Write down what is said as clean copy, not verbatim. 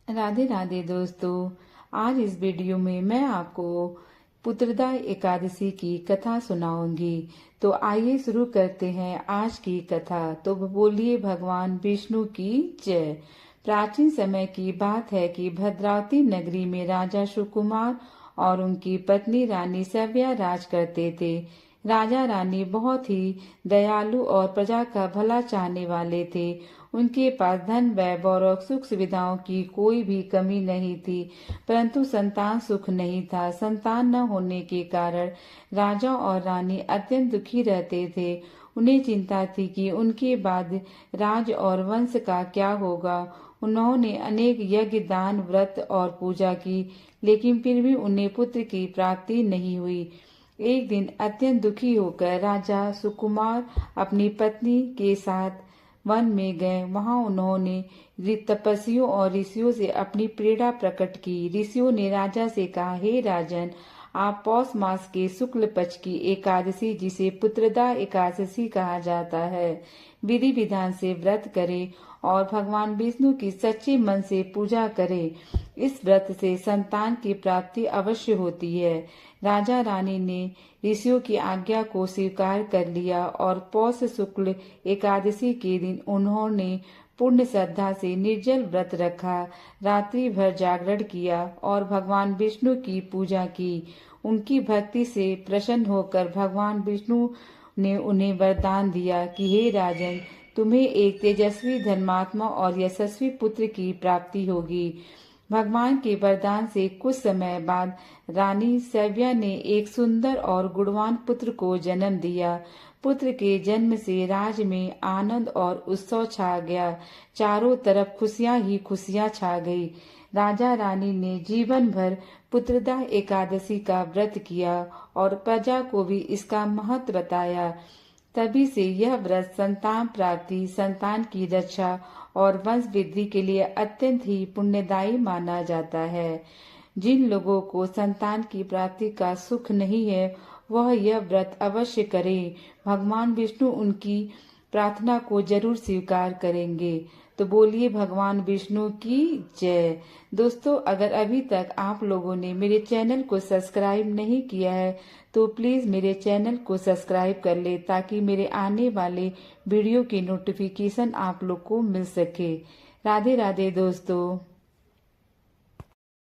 राधे राधे दोस्तों। आज इस वीडियो में मैं आपको पुत्रदा एकादशी की कथा सुनाऊंगी। तो आइए शुरू करते हैं आज की कथा। तो बोलिए भगवान विष्णु की जय। प्राचीन समय की बात है कि भद्रावती नगरी में राजा सुकुमार और उनकी पत्नी रानी सव्या राज करते थे। राजा रानी बहुत ही दयालु और प्रजा का भला चाहने वाले थे। उनके पास धन वैभव और सुख सुविधाओं की कोई भी कमी नहीं थी, परंतु संतान सुख नहीं था। संतान न होने के कारण राजा और रानी अत्यंत दुखी रहते थे। उन्हें चिंता थी कि उनके बाद राज और वंश का क्या होगा। उन्होंने अनेक यज्ञ दान व्रत और पूजा की, लेकिन फिर भी उन्हें पुत्र की प्राप्ति नहीं हुई। एक दिन अत्यंत दुखी होकर राजा सुकुमार अपनी पत्नी के साथ वन में गए। वहां उन्होंने तपस्वियों और ऋषियों से अपनी पीड़ा प्रकट की। ऋषियों ने राजा से कहा, हे राजन, आप पौष मास के शुक्ल पक्ष की एकादशी, जिसे पुत्रदा एकादशी कहा जाता है, विधि विधान से व्रत करें और भगवान विष्णु की सच्चे मन से पूजा करें। इस व्रत से संतान की प्राप्ति अवश्य होती है। राजा रानी ने ऋषियों की आज्ञा को स्वीकार कर लिया और पौष शुक्ल एकादशी के दिन उन्होंने पूर्ण श्रद्धा से निर्जल व्रत रखा, रात्रि भर जागरण किया और भगवान विष्णु की पूजा की। उनकी भक्ति से प्रसन्न होकर भगवान विष्णु ने उन्हें वरदान दिया कि हे राजन, तुम्हें एक तेजस्वी धर्मात्मा और यशस्वी पुत्र की प्राप्ति होगी। भगवान के वरदान से कुछ समय बाद रानी सव्या ने एक सुंदर और गुणवान पुत्र को जन्म दिया। पुत्र के जन्म से राज में आनंद और उत्सव छा गया। चारों तरफ खुशियां ही खुशियां छा गई। राजा रानी ने जीवन भर पुत्रदा एकादशी का व्रत किया और प्रजा को भी इसका महत्व बताया। तभी से यह व्रत संतान प्राप्ति, संतान की रक्षा और वंश वृद्धि के लिए अत्यंत ही पुण्यदायी माना जाता है। जिन लोगों को संतान की प्राप्ति का सुख नहीं है, वह यह व्रत अवश्य करें। भगवान विष्णु उनकी प्रार्थना को जरूर स्वीकार करेंगे। तो बोलिए भगवान विष्णु की जय। दोस्तों, अगर अभी तक आप लोगों ने मेरे चैनल को सब्सक्राइब नहीं किया है, तो प्लीज मेरे चैनल को सब्सक्राइब कर ले, ताकि मेरे आने वाले वीडियो की नोटिफिकेशन आप लोग को मिल सके। राधे राधे दोस्तों।